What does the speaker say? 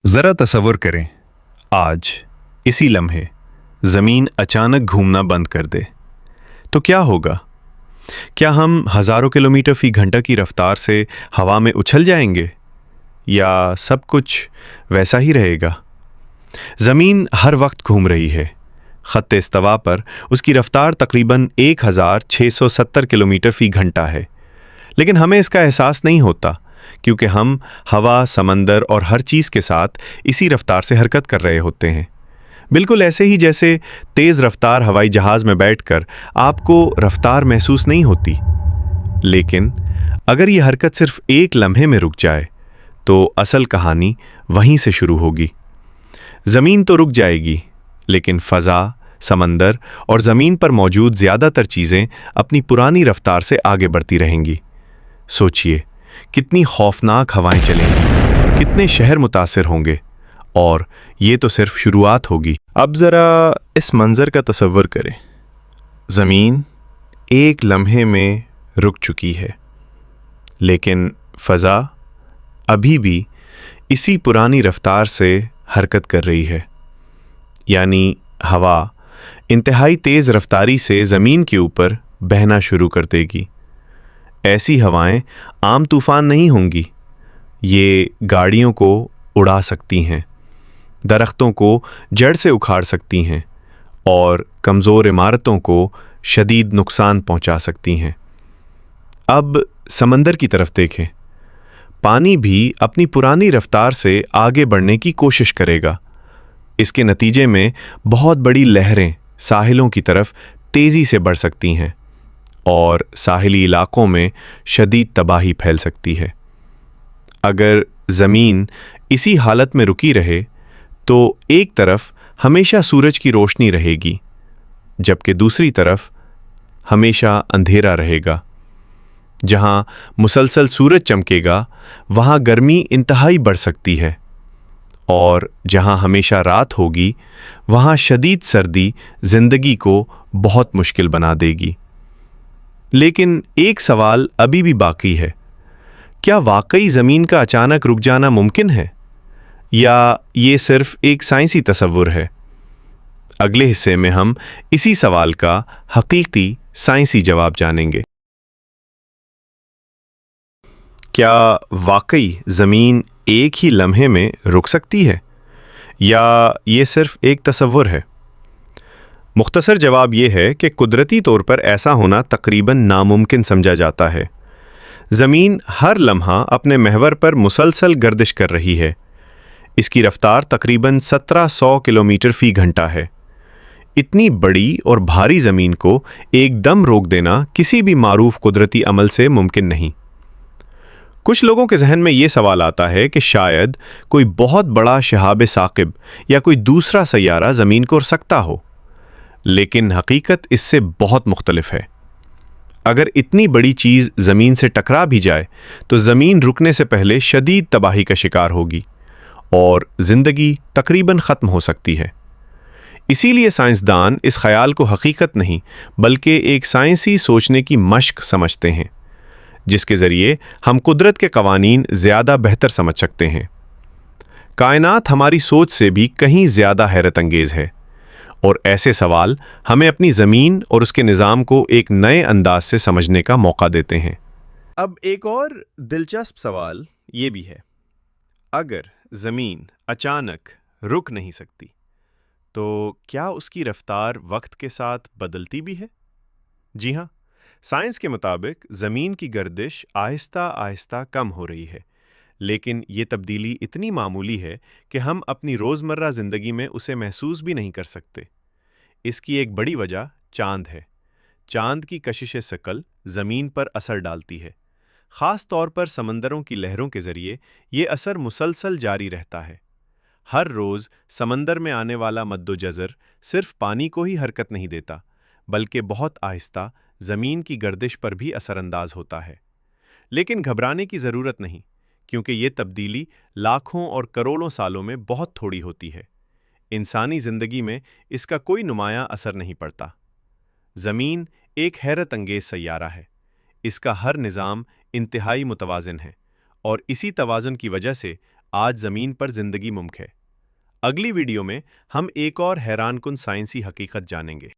ज़रा तसव्वुर करें, आज इसी लम्हे ज़मीन अचानक घूमना बंद कर दे तो क्या होगा? क्या हम हज़ारों किलोमीटर फी घंटा की रफ्तार से हवा में उछल जाएंगे या सब कुछ वैसा ही रहेगा? ज़मीन हर वक्त घूम रही है। ख़त्ते इस्तवा पर उसकी रफ्तार तकरीबन 1670 किलोमीटर फी घंटा है, लेकिन हमें इसका एहसास नहीं होता क्योंकि हम हवा, समंदर और हर चीज़ के साथ इसी रफ्तार से हरकत कर रहे होते हैं। बिल्कुल ऐसे ही जैसे तेज़ रफ्तार हवाई जहाज़ में बैठकर आपको रफ्तार महसूस नहीं होती। लेकिन अगर ये हरकत सिर्फ एक लम्हे में रुक जाए तो असल कहानी वहीं से शुरू होगी। ज़मीन तो रुक जाएगी, लेकिन फ़ज़ा, समंदर और ज़मीन पर मौजूद ज़्यादातर चीज़ें अपनी पुरानी रफ्तार से आगे बढ़ती रहेंगी। सोचिए, कितनी खौफनाक हवाएं चलेंगी, कितने शहर मुतासिर होंगे, और ये तो सिर्फ शुरुआत होगी। अब ज़रा इस मंज़र का तसव्वुर करें। ज़मीन एक लम्हे में रुक चुकी है, लेकिन फ़ज़ा अभी भी इसी पुरानी रफ्तार से हरकत कर रही है। यानी हवा इंतहाई तेज़ रफ्तारी से ज़मीन के ऊपर बहना शुरू कर देगी। ऐसी हवाएं आम तूफ़ान नहीं होंगी। ये गाड़ियों को उड़ा सकती हैं, दरख्तों को जड़ से उखाड़ सकती हैं और कमज़ोर इमारतों को शदीद नुकसान पहुंचा सकती हैं। अब समंदर की तरफ देखें। पानी भी अपनी पुरानी रफ्तार से आगे बढ़ने की कोशिश करेगा। इसके नतीजे में बहुत बड़ी लहरें साहिलों की तरफ तेज़ी से बढ़ सकती हैं और साहिली इलाकों में शदीद तबाही फैल सकती है। अगर ज़मीन इसी हालत में रुकी रहे तो एक तरफ हमेशा सूरज की रोशनी रहेगी, जबकि दूसरी तरफ हमेशा अंधेरा रहेगा। जहां मुसलसल सूरज चमकेगा, वहां गर्मी इंतहाई बढ़ सकती है, और जहां हमेशा रात होगी, वहां शदीद सर्दी ज़िंदगी को बहुत मुश्किल बना देगी। लेकिन एक सवाल अभी भी बाकी है। क्या वाकई ज़मीन का अचानक रुक जाना मुमकिन है, या ये सिर्फ एक साइंसी तसव्वुर है? अगले हिस्से में हम इसी सवाल का हकीकी साइंसी जवाब जानेंगे। क्या वाकई ज़मीन एक ही लम्हे में रुक सकती है, या ये सिर्फ एक तसव्वुर है? मुख्तसर जवाब ये है कि कुदरती तौर पर ऐसा होना तकरीबन नामुमकिन समझा जाता है। ज़मीन हर लम्हा अपने महवर पर मुसलसल गर्दिश कर रही है। इसकी रफ्तार तकरीबन 1700 किलोमीटर फी घंटा है। इतनी बड़ी और भारी ज़मीन को एकदम रोक देना किसी भी मारूफ कुदरती अमल से मुमकिन नहीं। कुछ लोगों के जहन में ये सवाल आता है कि शायद कोई बहुत बड़ा शहाब साकिब या कोई दूसरा सैयारा ज़मीन को सकता हो, लेकिन हकीकत इससे बहुत मुख्तलिफ है। अगर इतनी बड़ी चीज़ ज़मीन से टकरा भी जाए तो ज़मीन रुकने से पहले शदीद तबाही का शिकार होगी और ज़िंदगी तकरीबन ख़त्म हो सकती है। इसीलिए साइंसदान इस ख़याल को हकीकत नहीं बल्कि एक साइंसी सोचने की मश्क समझते हैं, जिसके ज़रिए हम कुदरत के कवानीन ज़्यादा बेहतर समझ सकते हैं। कायनात हमारी सोच से भी कहीं ज़्यादा हैरत अंगेज़ है, और ऐसे सवाल हमें अपनी ज़मीन और उसके निज़ाम को एक नए अंदाज से समझने का मौका देते हैं। अब एक और दिलचस्प सवाल ये भी है, अगर ज़मीन अचानक रुक नहीं सकती तो क्या उसकी रफ्तार वक्त के साथ बदलती भी है? जी हाँ, साइंस के मुताबिक ज़मीन की गर्दिश आहिस्ता आहिस्ता कम हो रही है, लेकिन ये तब्दीली इतनी मामूली है कि हम अपनी रोज़मर्रा ज़िंदगी में उसे महसूस भी नहीं कर सकते। इसकी एक बड़ी वजह चाँद है। चाँद की कशिश सकल ज़मीन पर असर डालती है। ख़ास तौर पर समंदरों की लहरों के ज़रिए ये असर मुसलसल जारी रहता है। हर रोज़ समंदर में आने वाला मद्दोजज़र सिर्फ पानी को ही हरकत नहीं देता, बल्कि बहुत आहिस्ता ज़मीन की गर्दिश पर भी असरअंदाज होता है। लेकिन घबराने की ज़रूरत नहीं, क्योंकि ये तब्दीली लाखों और करोड़ों सालों में बहुत थोड़ी होती है। इंसानी ज़िंदगी में इसका कोई नुमायाँ असर नहीं पड़ता। ज़मीन एक हैरत अंगेज़ सैयारा है। इसका हर निज़ाम इंतहाई मुतवाज़िन है, और इसी तवाज़ुन की वजह से آج زمین پر زندگی ممکن ہے۔ اگلی ویڈیو میں ہم ایک اور حیران کن سائنسی حقیقت جانیں گے۔